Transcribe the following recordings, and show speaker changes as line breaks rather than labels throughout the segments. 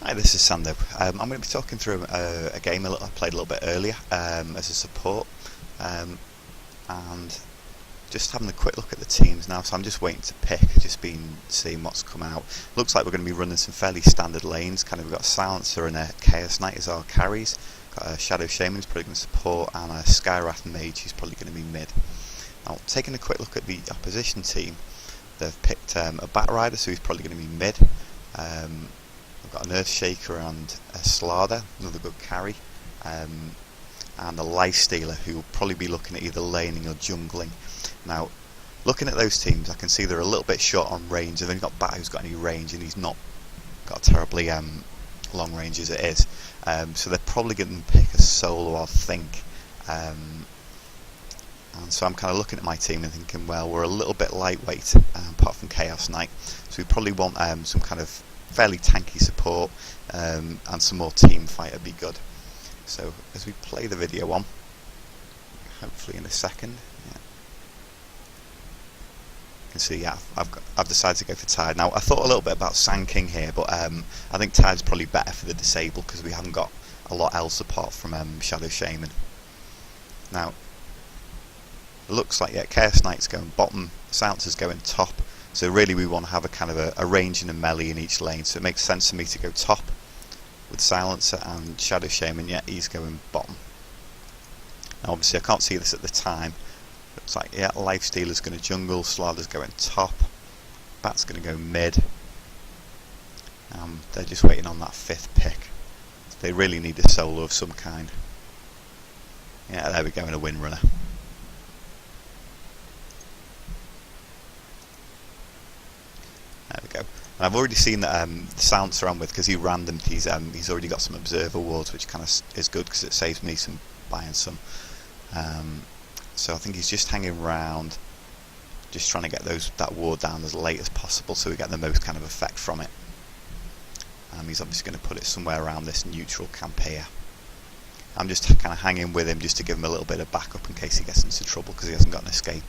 Hi, this is Sando. I'm going to be talking through a game I played a little bit earlier as a support, and just having a quick look at the teams now. So I'm just waiting to pick. I've just been seeing what's come out. Looks like we're going to be running some fairly standard lanes. We've got a Silencer and a Chaos Knight as our carries. Got a Shadow Shaman who's probably going to support, and a Skywrath Mage who's probably going to be mid. Now, taking a quick look at the opposition team, they've picked a Batrider, so he's probably going to be mid. We've got an Earthshaker and a Slardar, another good carry, and a Lifestealer who will probably be looking at either laning or jungling. Now, looking at those teams, I can see they're a little bit short on range. They've only got Bat who's got any range, and he's not got terribly long range as it is. So they're probably going to pick a solo, I think. And so I'm kind of looking at my team and thinking, well, we're a little bit lightweight, apart from Chaos Knight. So we probably want some kind of fairly tanky support, and some more team fight would be good. So as we play the video on, hopefully in a second, you can see, I've decided to go for Tide. Now I thought a little bit about Sand King here, but I think Tide's probably better for the disable because we haven't got a lot else apart from Shadow Shaman. Now it looks like Chaos Knight's going bottom, Silencer's going top. So really we want to have a kind of a range and a melee in each lane, so it makes sense for me to go top with Silencer and Shadow Shaman, yet he's going bottom. Now obviously I can't see this at the time. Looks like Lifestealer's going to jungle, Slardar's going top, Bat's going to go mid. They're just waiting on that fifth pick. So they really need a solo of some kind. Yeah, there we go, in a Windrunner. There we go. And I've already seen that the Silencer I'm with, because he randomed, he's already got some Observer wards, which kind of is good because it saves me some buying some. So I think he's just hanging around, just trying to get that ward down as late as possible so we get the most kind of effect from it. He's obviously going to put it somewhere around this neutral camp here. I'm just kind of hanging with him just to give him a little bit of backup in case he gets into trouble because he hasn't got an escape.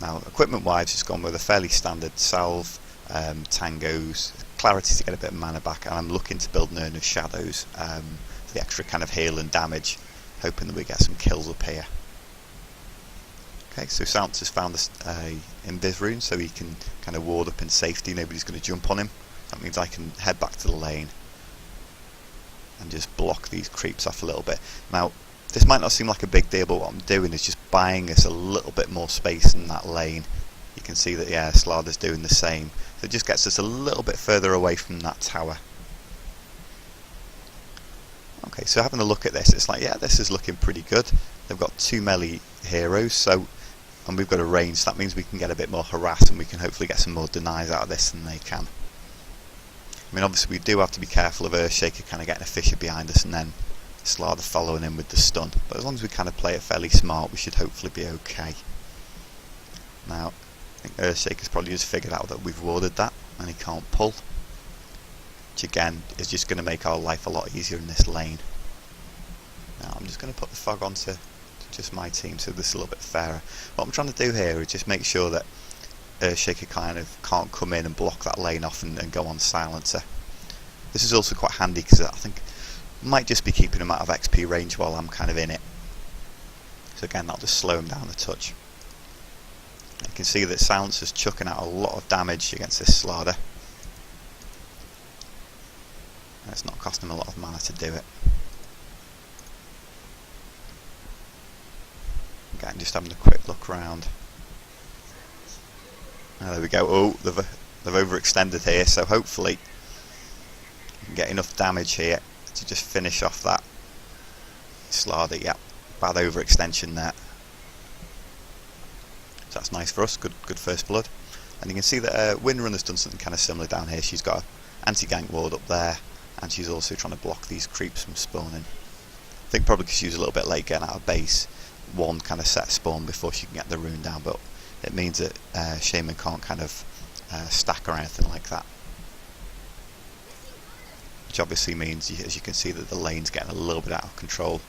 Now, equipment-wise, just gone with a fairly standard salve, tangos, clarity to get a bit of mana back, and I'm looking to build an Urn of Shadows for the extra kind of heal and damage, hoping that we get some kills up here. Okay, so Silencer's found a Invis rune, so he can kind of ward up in safety. Nobody's going to jump on him. That means I can head back to the lane and just block these creeps off a little bit. Now, this might not seem like a big deal, but what I'm doing is just buying us a little bit more space in that lane. You can see that, Slardar's doing the same. So it just gets us a little bit further away from that tower. Okay, so having a look at this, it's like, this is looking pretty good. They've got two melee heroes, and we've got a range, so that means we can get a bit more harass and we can hopefully get some more denies out of this than they can. I mean, obviously we do have to be careful of Earthshaker kind of getting a Fisher behind us and then Slardar following in with the stun, but as long as we kind of play it fairly smart, we should hopefully be okay. Now, I think Earthshaker's probably just figured out that we've warded that and he can't pull, which again is just going to make our life a lot easier in this lane. Now I'm just going to put the fog onto just my team so this is a little bit fairer. What I'm trying to do here is just make sure that Earthshaker kind of can't come in and block that lane off and go on Silencer. This is also quite handy because I think might just be keeping him out of XP range while I'm kind of in it. So again, that'll just slow him down a touch. You can see that Silencer's chucking out a lot of damage against this Slardar. And it's not costing him a lot of mana to do it. Again, just having a quick look around. There we go. Oh, they've overextended here, so hopefully we can get enough damage here to just finish off that Slardar. Bad overextension there. So that's nice for us, good first blood. And you can see that Windrunner's done something kind of similar down here. She's got an anti-gank ward up there, and she's also trying to block these creeps from spawning. I think probably because she was a little bit late getting out of base, one kind of set spawn before she can get the rune down, but it means that Shaman can't kind of stack or anything like that. Which obviously means, as you can see, that the lane's getting a little bit out of control.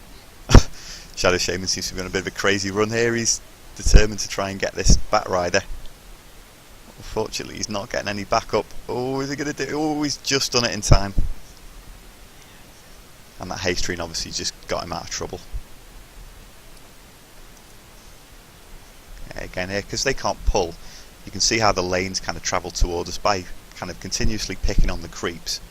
Shadow Shaman seems to be on a bit of a crazy run here. He's determined to try and get this Batrider. Unfortunately, he's not getting any backup. Oh, is he going to do? Oh, he's just done it in time. And that haste tree obviously just got him out of trouble. Yeah, again here, because they can't pull, you can see how the lanes kind of travel towards us by kind of continuously picking on the creeps,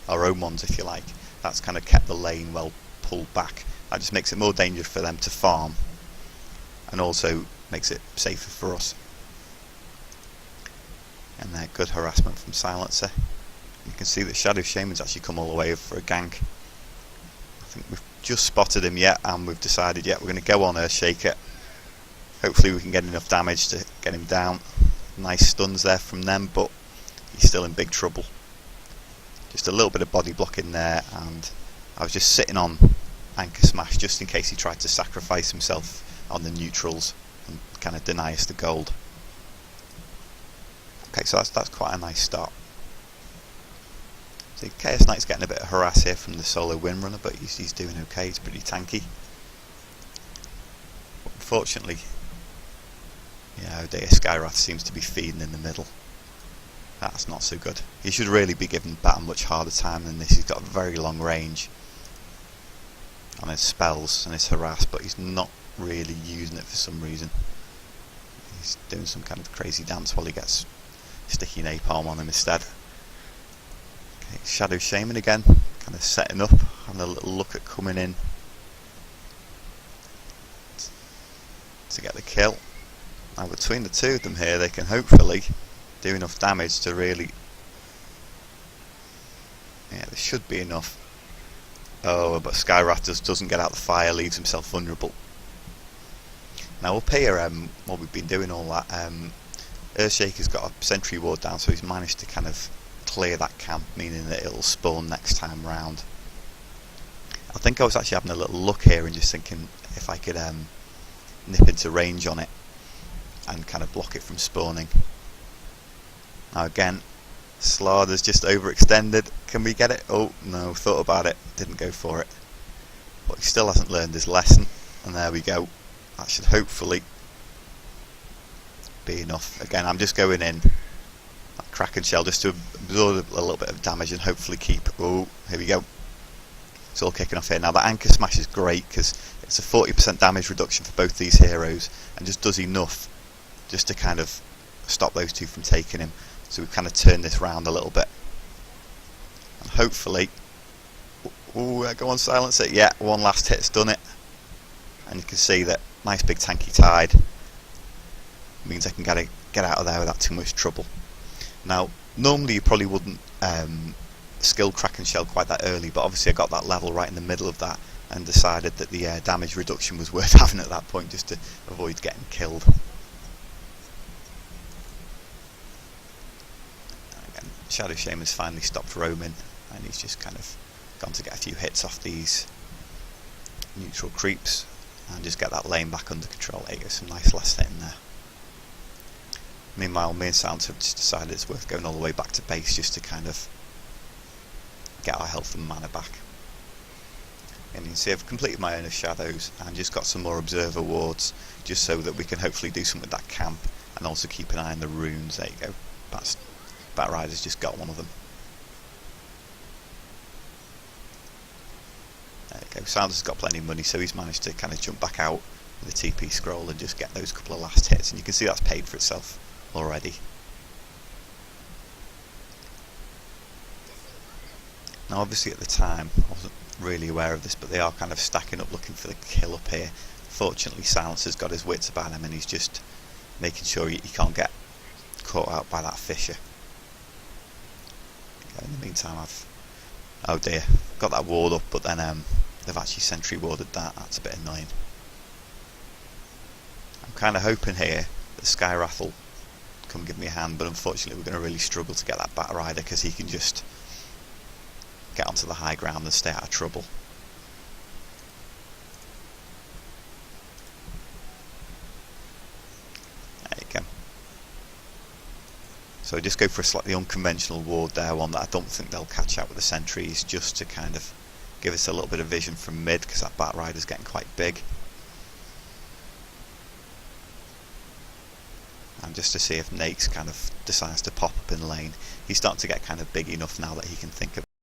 our own ones if you like. That's kind of kept the lane well pulled back. That just makes it more dangerous for them to farm, and also makes it safer for us. And there, good harassment from Silencer. You can see that Shadow Shaman's actually come all the way over for a gank. I think we've just spotted him yet, and we've decided, yeah, we're going to go on Earthshaker. Hopefully we can get enough damage to get him down. Nice stuns there from them, but he's still in big trouble. Just a little bit of body blocking there, and I was just sitting on Anchor Smash just in case he tried to sacrifice himself on the neutrals and kind of deny us the gold. Okay, so that's quite a nice start. So Chaos Knight's getting a bit of harass here from the solo Windrunner, but he's doing okay. He's pretty tanky. But unfortunately, yeah, Odea Skywrath seems to be feeding in the middle. That's not so good. He should really be given Bat a much harder time than this. He's got a very long range on his spells and his harass, but he's not really using it for some reason. He's doing some kind of crazy dance while he gets sticky napalm on him instead. Okay, Shadow Shaman again, kind of setting up, having a little look at coming in to get the kill. Now between the two of them here, they can hopefully do enough damage to really... yeah, there should be enough. Oh, but Skywrath just doesn't get out the fire, leaves himself vulnerable. Now up here, what we've been doing all that, Earthshaker's got a sentry ward down, so he's managed to kind of clear that camp, meaning that it'll spawn next time round. I think I was actually having a little look here and just thinking if I could nip into range on it and kind of block it from spawning. Now again, Slarder's just overextended. Can we get it? Oh no, thought about it, didn't go for it. But he still hasn't learned his lesson, and there we go. That should hopefully be enough. Again, I'm just going in that Kraken Shell just to absorb a little bit of damage and hopefully keep... oh, here we go. It's all kicking off here. Now that Anchor Smash is great because it's a 40% damage reduction for both these heroes and just does enough just to kind of stop those two from taking him. So we've kind of turned this round a little bit. And hopefully... ooh, go on, silence it. Yeah, one last hit's done it. And you can see that nice big tanky tide means I can get out of there without too much trouble. Now, normally you probably wouldn't skill Kraken Shell quite that early, but obviously I got that level right in the middle of that and decided that the damage reduction was worth having at that point just to avoid getting killed. Again, Shadow Shaman's finally stopped roaming and he's just kind of gone to get a few hits off these neutral creeps and just get that lane back under control. There you go, some nice last hit in there. Meanwhile, me and Sounds have just decided it's worth going all the way back to base just to kind of get our health and mana back. And you can see I've completed my own of shadows and just got some more observer wards just so that we can hopefully do something with that camp and also keep an eye on the runes. There you go. Bat Rider's just got one of them. There you go. Sounders has got plenty of money, so he's managed to kind of jump back out with the TP scroll and just get those couple of last hits, and you can see that's paid for itself already. Now obviously at the time I wasn't really aware of this, but they are kind of stacking up looking for the kill up here. Fortunately Silencer's got his wits about him and he's just making sure he can't get caught out by that Fisher. Okay, in the meantime oh dear, got that ward up, but then they've actually sentry warded that. That's a bit annoying. I'm kind of hoping here that Skywrath will come give me a hand, but unfortunately we're going to really struggle to get that Bat Rider because he can just get onto the high ground and stay out of trouble. There you go. So just go for a slightly unconventional ward there, one that I don't think they'll catch out with the sentries, just to kind of give us a little bit of vision from mid because that Bat Rider's getting quite big. and just to see if Nake's kind of decides to pop up in lane. He's starting to get kind of big enough now that he can think of